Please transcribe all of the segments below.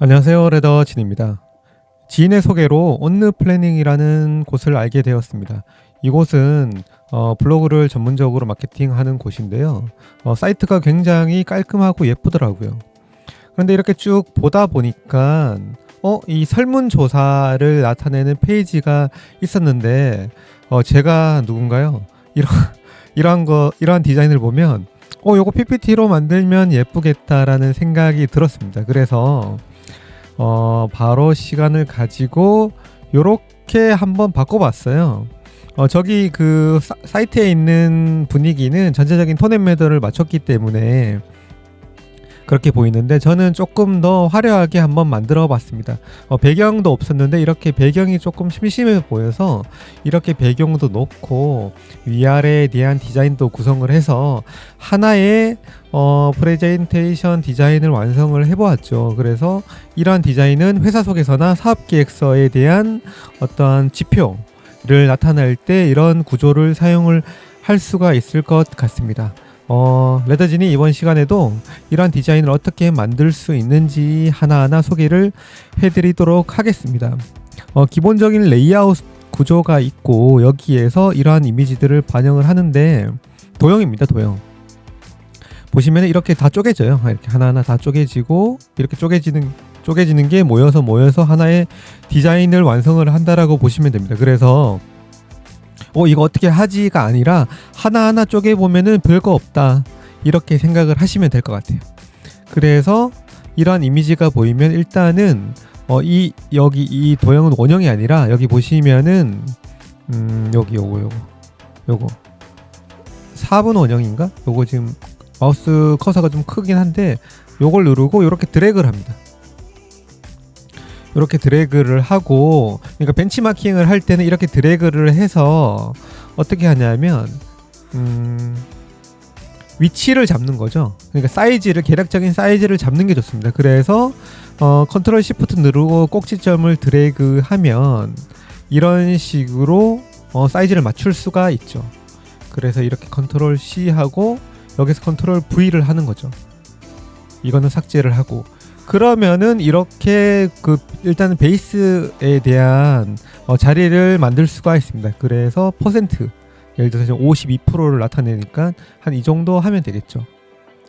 안녕하세요. 레더진입니다. 지인의 소개로 온느 플래닝이라는 곳을 알게 되었습니다. 이곳은 블로그를 전문적으로 마케팅하는 곳인데요. 사이트가 굉장히 깔끔하고 예쁘더라고요. 그런데 이렇게 쭉 보다 보니까 이 설문조사를 나타내는 페이지가 있었는데 제가 누군가요? 이러한 디자인을 보면 요거 PPT로 만들면 예쁘겠다라는 생각이 들었습니다. 그래서 바로 시간을 가지고 요렇게 한번 바꿔봤어요. 저기 그 사이트에 있는 분위기는 전체적인 톤 앤 매더를 맞췄기 때문에 그렇게 보이는데 저는 조금 더 화려하게 한번 만들어 봤습니다. 배경도 없었는데 이렇게 배경이 조금 심심해 보여서 이렇게 배경도 놓고 위아래에 대한 디자인도 구성을 해서 하나의 프레젠테이션 디자인을 완성을 해보았죠. 그래서 이러한 디자인은 회사 속에서나 사업계획서에 대한 어떠한 지표를 나타낼 때 이런 구조를 사용을 할 수가 있을 것 같습니다. 레더진이 이번 시간에도 이러한 디자인을 어떻게 만들 수 있는지 하나하나 소개를 해드리도록 하겠습니다. 기본적인 레이아웃 구조가 있고 여기에서 이러한 이미지들을 반영을 하는데 도형입니다. 도형. 보시면 이렇게 다 쪼개져요. 이렇게 하나하나 다 쪼개지고 이렇게 쪼개지는 게 모여서 하나의 디자인을 완성을 한다라고 보시면 됩니다. 그래서 이거 어떻게 하지가 아니라 하나하나 쪼개보면은 별거 없다 이렇게 생각을 하시면 될 것 같아요. 그래서 이러한 이미지가 보이면 일단은 여기 이 도형은 원형이 아니라 여기 보시면은 여기 요거 4분 원형인가? 요거 지금 마우스 커서가 좀 크긴 한데 요걸 누르고 이렇게 드래그를 합니다. 이렇게 드래그를 하고, 그러니까 벤치마킹을 할 때는 이렇게 드래그를 해서 어떻게 하냐면 위치를 잡는 거죠. 그러니까 계략적인 사이즈를 잡는 게 좋습니다. 그래서 컨트롤 시프트 누르고 꼭지점을 드래그하면 이런 식으로 사이즈를 맞출 수가 있죠. 그래서 이렇게 컨트롤 C 하고 여기서 컨트롤 V를 하는 거죠. 이거는 삭제를 하고, 그러면은 이렇게 일단은 베이스에 대한 자리를 만들 수가 있습니다. 그래서 퍼센트, 예를 들어서 52%를 나타내니까 한 이 정도 하면 되겠죠.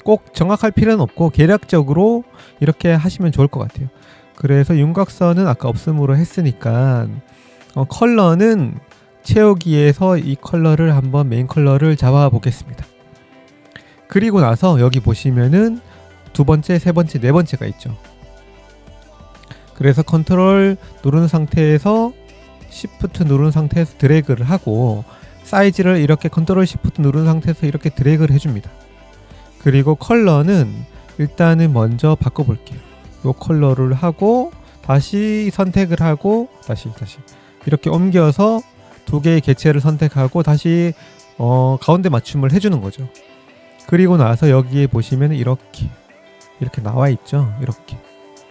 꼭 정확할 필요는 없고 계략적으로 이렇게 하시면 좋을 것 같아요. 그래서 윤곽선은 아까 없음으로 했으니까 컬러는 채우기에서 이 컬러를 한번 메인 컬러를 잡아 보겠습니다. 그리고 나서 여기 보시면은 두 번째, 세 번째, 네 번째가 있죠. 그래서 컨트롤 누른 상태에서 시프트 누른 상태에서 드래그를 하고 사이즈를 이렇게 컨트롤 시프트 누른 상태에서 이렇게 드래그를 해줍니다. 그리고 컬러는 일단은 먼저 바꿔볼게요. 이 컬러를 하고 다시 선택을 하고 다시 이렇게 옮겨서 두 개의 개체를 선택하고 다시 가운데 맞춤을 해주는 거죠. 그리고 나서 여기에 보시면 이렇게 나와 있죠. 이렇게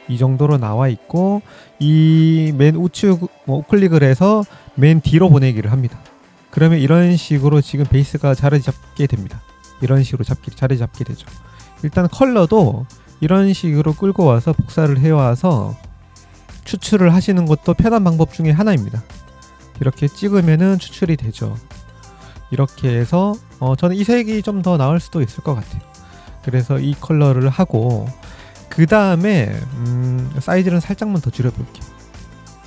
이 정도로 나와 있고 이 맨 우측 우클릭을 해서 맨 뒤로 보내기를 합니다. 그러면 이런 식으로 지금 베이스가 자리 잡게 됩니다. 이런 식으로 자리 잡게 되죠. 일단 컬러도 이런 식으로 끌고 와서 복사를 해와서 추출을 하시는 것도 편한 방법 중에 하나입니다. 이렇게 찍으면은 추출이 되죠. 이렇게 해서 저는 이 색이 좀 더 나을 수도 있을 것 같아요. 그래서 이 컬러를 하고 그 다음에 사이즈는 살짝만 더 줄여볼게요.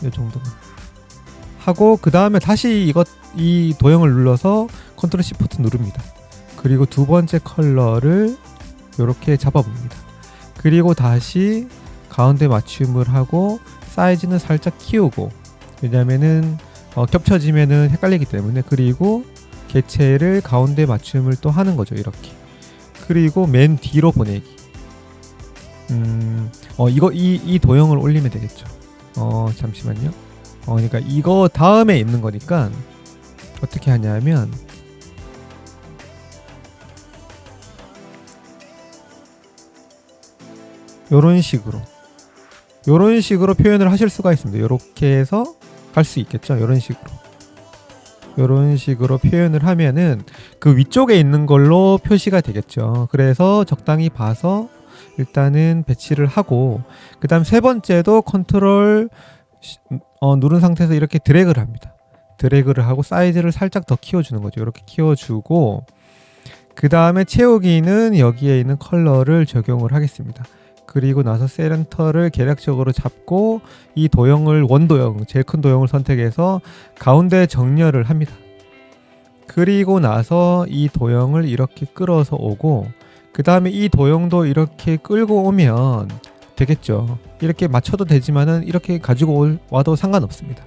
이 정도만 하고 그 다음에 다시 이 도형을 눌러서 컨트롤 시프트 누릅니다. 그리고 두 번째 컬러를 이렇게 잡아봅니다. 그리고 다시 가운데 맞춤을 하고 사이즈는 살짝 키우고, 왜냐면은 겹쳐지면은 헷갈리기 때문에. 그리고 개체를 가운데 맞춤을 또 하는 거죠. 이렇게. 그리고 맨 뒤로 보내기. 이 도형을 올리면 되겠죠. 잠시만요. 그러니까 이거 다음에 있는 거니까 어떻게 하냐면 요런 식으로 표현을 하실 수가 있습니다. 요렇게 해서 갈 수 있겠죠. 요런 식으로 표현을 하면은 그 위쪽에 있는 걸로 표시가 되겠죠. 그래서 적당히 봐서 일단은 배치를 하고, 그 다음 세 번째도 컨트롤 누른 상태에서 이렇게 드래그를 합니다. 드래그를 하고 사이즈를 살짝 더 키워주는 거죠. 이렇게 키워주고, 그 다음에 채우기는 여기에 있는 컬러를 적용을 하겠습니다. 그리고 나서 센터를 계략적으로 잡고 이 도형을 원도형, 제일 큰 도형을 선택해서 가운데 정렬을 합니다. 그리고 나서 이 도형을 이렇게 끌어서 오고, 그 다음에 이 도형도 이렇게 끌고 오면 되겠죠. 이렇게 맞춰도 되지만은 이렇게 가지고 와도 상관없습니다.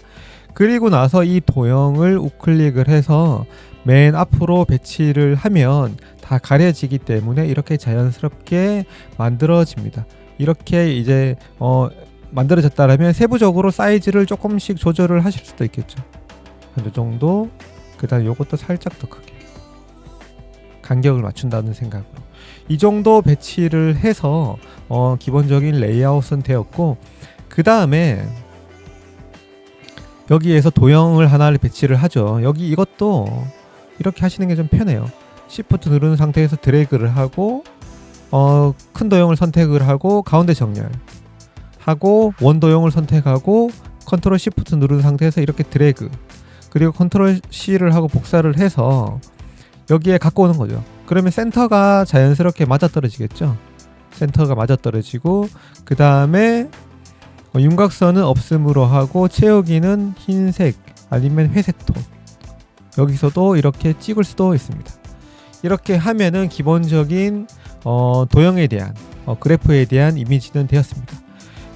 그리고 나서 이 도형을 우클릭을 해서 맨 앞으로 배치를 하면 다 가려지기 때문에 이렇게 자연스럽게 만들어집니다. 이렇게 이제 만들어졌다면 세부적으로 사이즈를 조금씩 조절을 하실 수도 있겠죠. 이 정도. 그 다음에 요것도 살짝 더 크게 간격을 맞춘다는 생각으로 이 정도 배치를 해서 기본적인 레이아웃은 되었고, 그 다음에 여기에서 도형을 하나를 배치를 하죠. 여기 이것도 이렇게 하시는 게 좀 편해요. Shift 누르는 상태에서 드래그를 하고 큰 도형을 선택을 하고 가운데 정렬 하고, 원도형을 선택하고 컨트롤 Shift 누르는 상태에서 이렇게 드래그, 그리고 컨트롤 C를 하고 복사를 해서 여기에 갖고 오는 거죠. 그러면 센터가 자연스럽게 맞아떨어지겠죠. 센터가 맞아떨어지고, 그 다음에 윤곽선은 없음으로 하고 채우기는 흰색 아니면 회색 톤, 여기서도 이렇게 찍을 수도 있습니다. 이렇게 하면은 기본적인 도형에 대한 그래프에 대한 이미지는 되었습니다.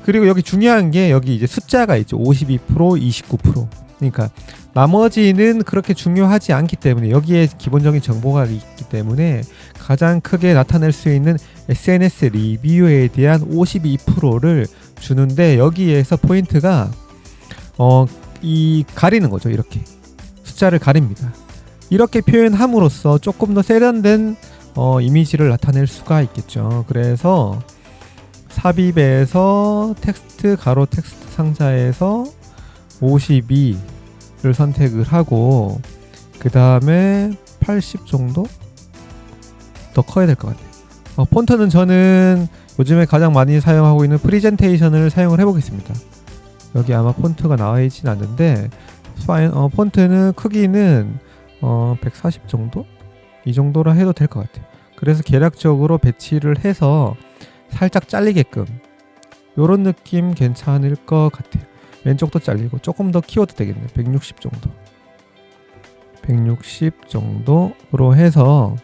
그리고 여기 중요한 게 여기 이제 숫자가 있죠. 52%, 29%. 그러니까 나머지는 그렇게 중요하지 않기 때문에, 여기에 기본적인 정보가 있기 때문에 가장 크게 나타낼 수 있는 SNS 리뷰에 대한 52%를 주는데, 여기에서 포인트가 이 가리는 거죠. 이렇게 숫자를 가립니다. 이렇게 표현함으로써 조금 더 세련된 이미지를 나타낼 수가 있겠죠. 그래서 삽입에서 텍스트 가로 텍스트 상자에서 52를 선택을 하고, 그 다음에 80 정도 더 커야 될 것 같아요. 폰트는 저는 요즘에 가장 많이 사용하고 있는 프리젠테이션을 사용을 해보겠습니다. 여기 아마 폰트가 나와 있진 않는데 폰트는 크기는 140 정도? 이 정도로 해도 될 것 같아요. 그래서 계략적으로 배치를 해서 살짝 잘리게끔, 요런 느낌 괜찮을 것 같아요. 왼쪽도 잘리고 조금 더 키워도 되겠네요. 160 정도. 160 정도로 해서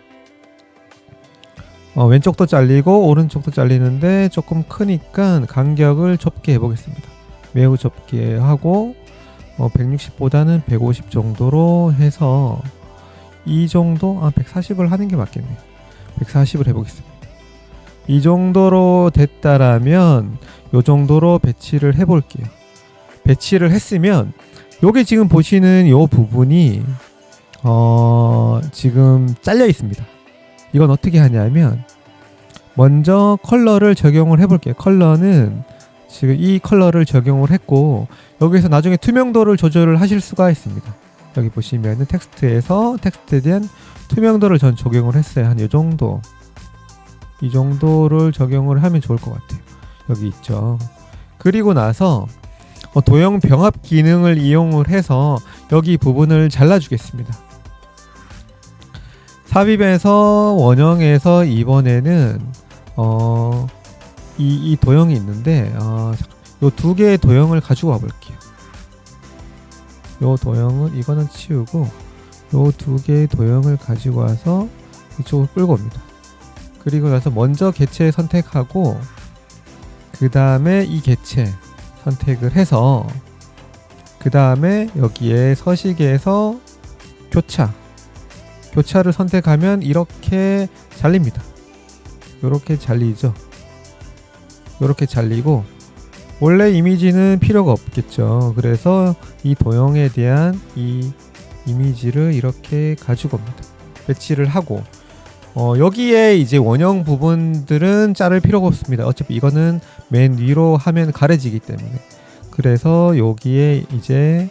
왼쪽도 잘리고 오른쪽도 잘리는데 조금 크니까 간격을 좁게 해보겠습니다. 매우 좁게 하고 160보다는 150 정도로 해서 이 정도? 140을 하는 게 맞겠네요. 140을 해보겠습니다. 이 정도로 됐다라면 이 정도로 배치를 해볼게요. 배치를 했으면 요게 지금 보시는 요 부분이 지금 잘려 있습니다. 이건 어떻게 하냐면 먼저 컬러를 적용을 해볼게요. 컬러는 지금 이 컬러를 적용을 했고, 여기서 나중에 투명도를 조절을 하실 수가 있습니다. 여기 보시면은 텍스트에서 텍스트에 대한 투명도를 전 적용을 했어요. 한 이 정도, 이 정도를 적용을 하면 좋을 것 같아요. 여기 있죠. 그리고 나서 도형 병합 기능을 이용을 해서 여기 부분을 잘라주겠습니다. 삽입에서 원형에서 이번에는 이 도형이 있는데 요 두 개의 도형을 가지고 와볼게요. 요 도형은 이거는 치우고 요 두 개의 도형을 가지고 와서 이쪽으로 끌고 옵니다. 그리고 나서 먼저 개체 선택하고 그 다음에 이 개체 선택을 해서 그 다음에 여기에 서식에서 교차를 선택하면 이렇게 잘립니다. 이렇게 잘리죠. 이렇게 잘리고 원래 이미지는 필요가 없겠죠. 그래서 이 도형에 대한 이 이미지를 이렇게 가지고 옵니다. 배치를 하고 여기에 이제 원형 부분들은 자를 필요가 없습니다. 어차피 이거는 맨 위로 하면 가려지기 때문에. 그래서 여기에 이제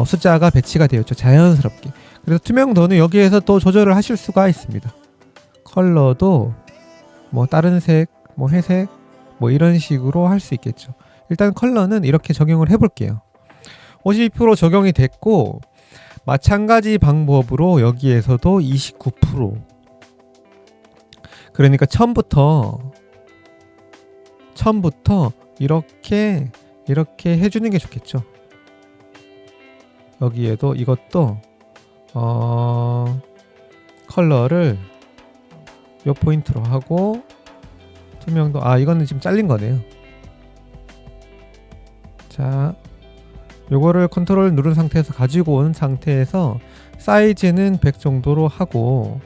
숫자가 배치가 되었죠. 자연스럽게. 그래서 투명도는 여기에서 또 조절을 하실 수가 있습니다. 컬러도 뭐 다른 색 뭐 회색, 뭐 이런 식으로 할 수 있겠죠. 일단 컬러는 이렇게 적용을 해볼게요. 52% 적용이 됐고, 마찬가지 방법으로 여기에서도 29%. 그러니까 처음부터 이렇게 해주는 게 좋겠죠. 여기에도 이것도 컬러를 요 포인트로 하고, 투명도 이거는 지금 잘린 거네요. 자, 요거를 컨트롤 누른 상태에서 가지고 온 상태에서 사이즈는 100 정도로 하고,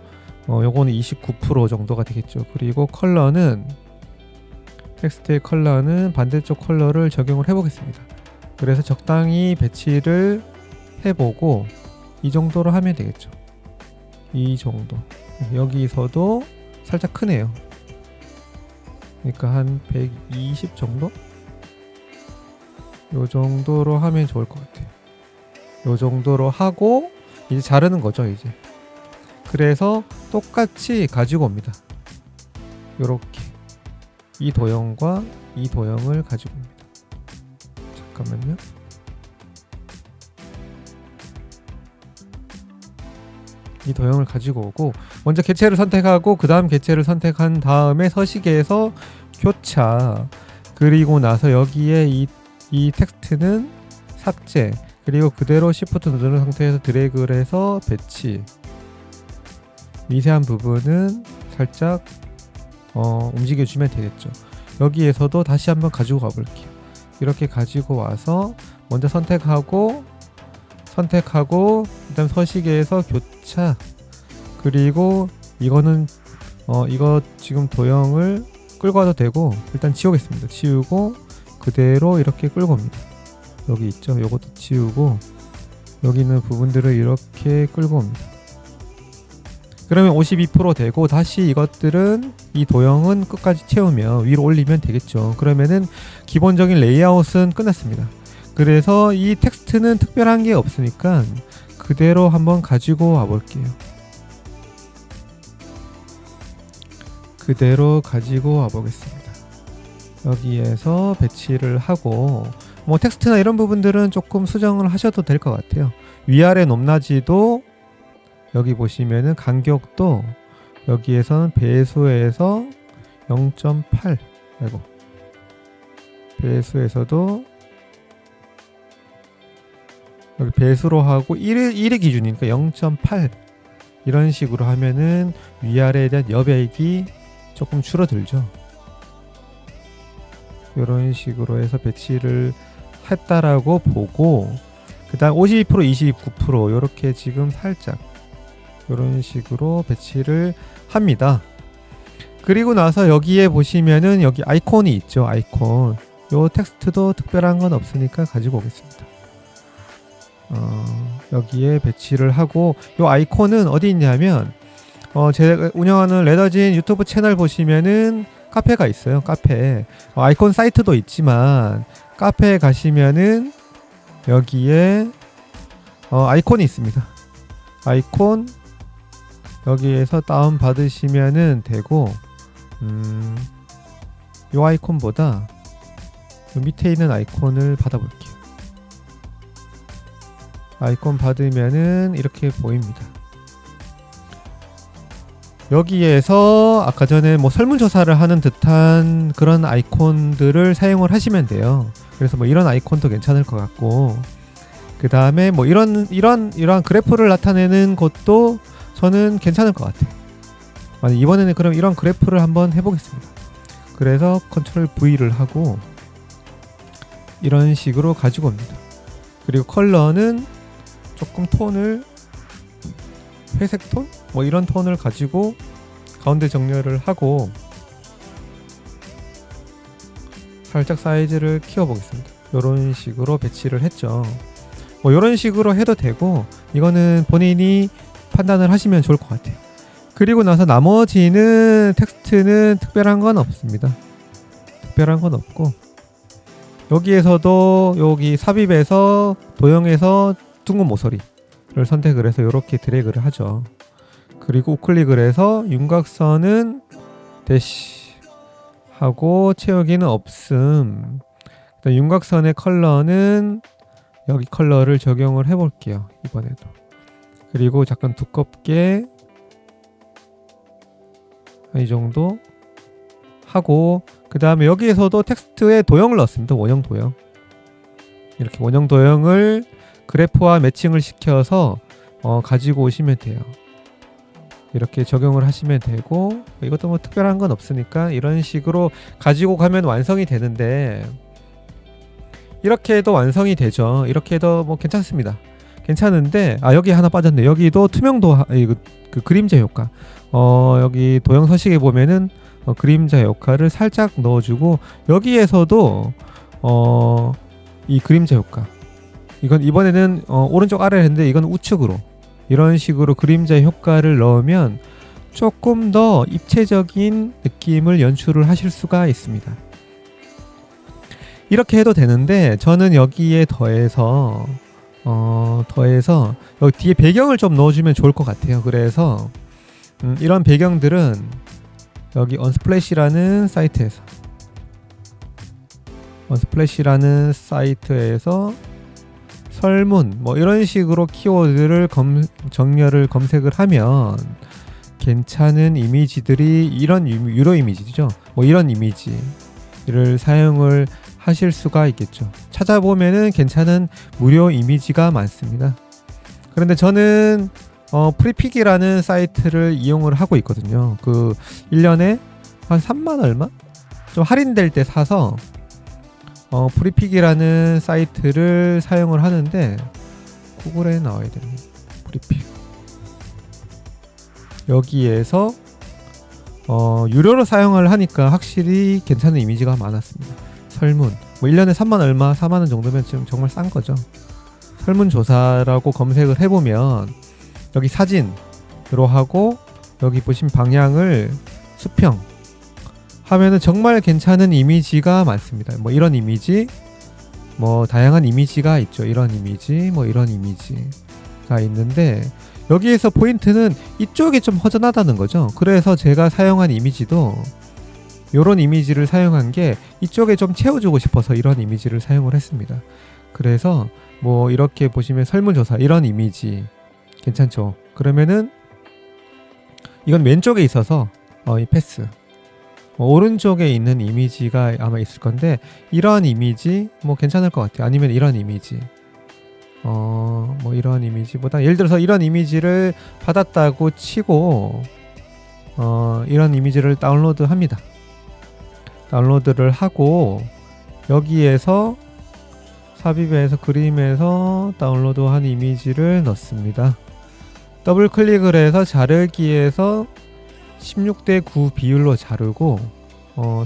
요거는 29% 정도가 되겠죠. 그리고 컬러는, 텍스트의 컬러는 반대쪽 컬러를 적용을 해보겠습니다. 그래서 적당히 배치를 해보고 이 정도로 하면 되겠죠. 이 정도. 여기서도 살짝 크네요. 그러니까 한 120 정도? 요 정도로 하면 좋을 것 같아요. 요 정도로 하고 이제 자르는 거죠, 이제. 그래서 똑같이 가지고 옵니다. 요렇게 이 도형과 이 도형을 가지고 옵니다. 잠깐만요. 이 도형을 가지고 오고, 먼저 개체를 선택하고 그 다음 개체를 선택한 다음에 서식에서 교차, 그리고 나서 여기에 이 텍스트는 삭제, 그리고 그대로 Shift 누르는 상태에서 드래그를 해서 배치, 미세한 부분은 살짝 움직여주면 되겠죠. 여기에서도 다시 한번 가지고 가볼게요. 이렇게 가지고 와서 먼저 선택하고 그다음 서식에서 교차, 그리고 이거는 이거 지금 도형을 끌고 와도 되고 일단 지우겠습니다. 지우고 그대로 이렇게 끌고 옵니다. 여기 있죠? 요것도 지우고 여기 있는 부분들을 이렇게 끌고 옵니다. 그러면 52% 되고, 다시 이것들은 이 도형은 끝까지 채우면 위로 올리면 되겠죠. 그러면은 기본적인 레이아웃은 끝났습니다. 그래서 이 텍스트는 특별한 게 없으니까 그대로 한번 가지고 와 볼게요. 그대로 가지고 와 보겠습니다. 여기에서 배치를 하고, 뭐 텍스트나 이런 부분들은 조금 수정을 하셔도 될 것 같아요. 위아래 높낮이도 여기 보시면은 간격도 여기에서는 배수에서 0.8, 배수에서도 여기 배수로 하고 1의 기준이니까 0.8 이런 식으로 하면은 위아래에 대한 여백이 조금 줄어들죠. 이런 식으로 해서 배치를 했다라고 보고, 그 다음 52%, 29% 이렇게 지금 살짝 이런 식으로 배치를 합니다. 그리고 나서 여기에 보시면은 여기 아이콘이 있죠. 아이콘. 요 텍스트도 특별한 건 없으니까 가지고 오겠습니다. 여기에 배치를 하고, 요 아이콘은 어디 있냐면 제가 운영하는 레더진 유튜브 채널 보시면은 카페가 있어요. 카페 아이콘 사이트도 있지만 카페에 가시면은 여기에 아이콘이 있습니다. 아이콘 여기에서 다운 받으시면은 되고, 요 아이콘보다 요 밑에 있는 아이콘을 받아볼게요. 아이콘 받으면은 이렇게 보입니다. 여기에서 아까 전에 뭐 설문조사를 하는 듯한 그런 아이콘들을 사용을 하시면 돼요. 그래서 뭐 이런 아이콘도 괜찮을 것 같고, 그 다음에 뭐 이런 그래프를 나타내는 것도 저는 괜찮을 것 같아요. 이번에는 그럼 이런 그래프를 한번 해보겠습니다. 그래서 컨트롤 V를 하고 이런 식으로 가지고 옵니다. 그리고 컬러는 조금 톤을 회색 톤? 뭐 이런 톤을 가지고 가운데 정렬을 하고 살짝 사이즈를 키워보겠습니다. 이런 식으로 배치를 했죠. 뭐 이런 식으로 해도 되고, 이거는 본인이 판단을 하시면 좋을 것 같아요. 그리고 나서 나머지는 텍스트는 특별한 건 없습니다. 특별한 건 없고, 여기에서도 여기 삽입에서 도형에서 둥근 모서리를 선택을 해서 이렇게 드래그를 하죠. 그리고 우클릭을 해서 윤곽선은 대시 하고 채우기는 없음. 윤곽선의 컬러는 여기 컬러를 적용을 해볼게요. 이번에도. 그리고 잠깐 두껍게 이 정도 하고, 그 다음에 여기에서도 텍스트에 도형을 넣었습니다. 원형 도형. 이렇게 원형 도형을 그래프와 매칭을 시켜서 가지고 오시면 돼요. 이렇게 적용을 하시면 되고, 이것도 뭐 특별한 건 없으니까 이런 식으로 가지고 가면 완성이 되는데, 이렇게 해도 완성이 되죠. 이렇게 해도 뭐 괜찮습니다. 괜찮은데, 여기 하나 빠졌네. 여기도 투명도, 그 그림자 효과. 여기 도형 서식에 보면은 그림자 효과를 살짝 넣어주고, 여기에서도 이 그림자 효과. 이건 이번에는 오른쪽 아래를 했는데, 이건 우측으로. 이런 식으로 그림자 효과를 넣으면 조금 더 입체적인 느낌을 연출을 하실 수가 있습니다. 이렇게 해도 되는데, 저는 여기에 더해서 여기 뒤에 배경을 좀 넣어주면 좋을 것 같아요. 그래서 이런 배경들은 여기 언스플래시라는 사이트에서 설문 뭐 이런 식으로 키워드를 정렬을 검색을 하면 괜찮은 이미지들이 이런 유료 이미지죠. 뭐 이런 이미지를 사용을 하실 수가 있겠죠. 찾아보면은 괜찮은 무료 이미지가 많습니다. 그런데 저는 프리픽이라는 사이트를 이용을 하고 있거든요. 그 1년에 한 3만 얼마? 좀 할인될 때 사서 프리픽이라는 사이트를 사용을 하는데, 구글에 나와야 됩니다. 프리픽. 여기에서 유료로 사용을 하니까 확실히 괜찮은 이미지가 많았습니다. 설문 뭐 1년에 3만 얼마, 4만 원 정도면 지금 정말 싼 거죠. 설문조사라고 검색을 해보면 여기 사진으로 하고, 여기 보시면 방향을 수평 하면은 정말 괜찮은 이미지가 많습니다. 뭐 이런 이미지, 뭐 다양한 이미지가 있죠. 이런 이미지, 뭐 이런 이미지가 있는데, 여기에서 포인트는 이쪽이 좀 허전하다는 거죠. 그래서 제가 사용한 이미지도 이런 이미지를 사용한 게 이쪽에 좀 채워주고 싶어서 이런 이미지를 사용을 했습니다. 그래서 뭐 이렇게 보시면 설문조사 이런 이미지 괜찮죠. 그러면은 이건 왼쪽에 있어서 이 패스, 오른쪽에 있는 이미지가 아마 있을 건데, 이런 이미지 뭐 괜찮을 것 같아요. 아니면 이런 이미지, 뭐 이런 이미지보다, 예를 들어서 이런 이미지를 받았다고 치고 이런 이미지를 다운로드합니다. 다운로드를 하고 여기에서 삽입해서 그림에서 다운로드한 이미지를 넣습니다. 더블 클릭을 해서 자르기에서 16대 9 비율로 자르고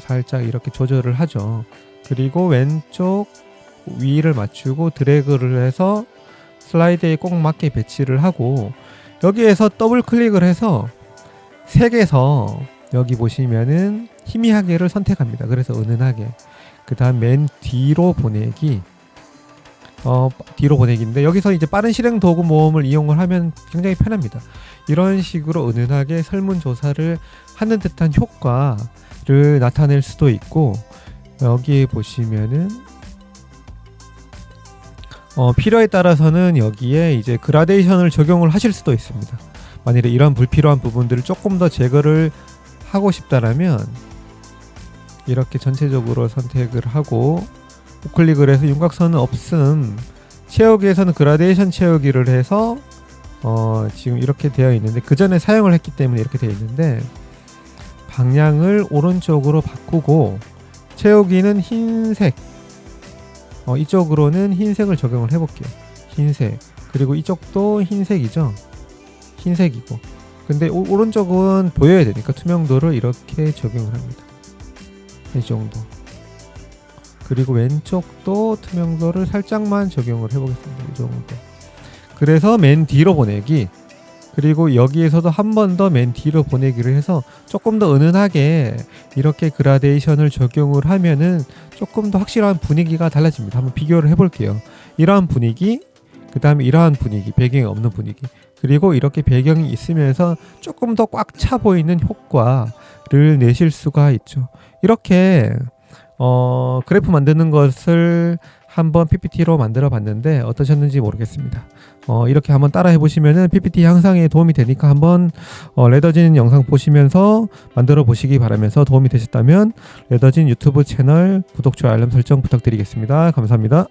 살짝 이렇게 조절을 하죠. 그리고 왼쪽 위를 맞추고 드래그를 해서 슬라이드에 꼭 맞게 배치를 하고, 여기에서 더블 클릭을 해서 색에서 여기 보시면은 희미하게를 선택합니다. 그래서 은은하게. 그 다음 맨 뒤로 보내기. 뒤로 보내기인데, 여기서 이제 빠른 실행 도구 모음을 이용을 하면 굉장히 편합니다. 이런 식으로 은은하게 설문조사를 하는 듯한 효과를 나타낼 수도 있고, 여기에 보시면은 필요에 따라서는 여기에 이제 그라데이션을 적용을 하실 수도 있습니다. 만일에 이런 불필요한 부분들을 조금 더 제거를 하고 싶다라면 이렇게 전체적으로 선택을 하고 우클릭을 해서 윤곽선은 없음, 채우기에서는 그라데이션 채우기를 해서 지금 이렇게 되어 있는데, 그 전에 사용을 했기 때문에 이렇게 되어 있는데, 방향을 오른쪽으로 바꾸고 채우기는 흰색, 이쪽으로는 흰색을 적용을 해볼게요. 흰색. 그리고 이쪽도 흰색이죠. 흰색이고. 근데 오른쪽은 보여야 되니까 투명도를 이렇게 적용을 합니다. 이 정도. 그리고 왼쪽도 투명도를 살짝만 적용을 해보겠습니다. 이 정도. 그래서 맨 뒤로 보내기. 그리고 여기에서도 한 번 더 맨 뒤로 보내기를 해서 조금 더 은은하게 이렇게 그라데이션을 적용을 하면은 조금 더 확실한 분위기가 달라집니다. 한번 비교를 해볼게요. 이러한 분위기, 그 다음에 이러한 분위기, 배경이 없는 분위기, 그리고 이렇게 배경이 있으면서 조금 더 꽉 차 보이는 효과를 내실 수가 있죠. 이렇게 그래프 만드는 것을 한번 PPT로 만들어 봤는데 어떠셨는지 모르겠습니다. 이렇게 한번 따라 해보시면은 PPT 향상에 도움이 되니까 한번 레더진 영상 보시면서 만들어 보시기 바라면서 도움이 되셨다면 레더진 유튜브 채널 구독, 좋아요, 알람 설정 부탁드리겠습니다. 감사합니다.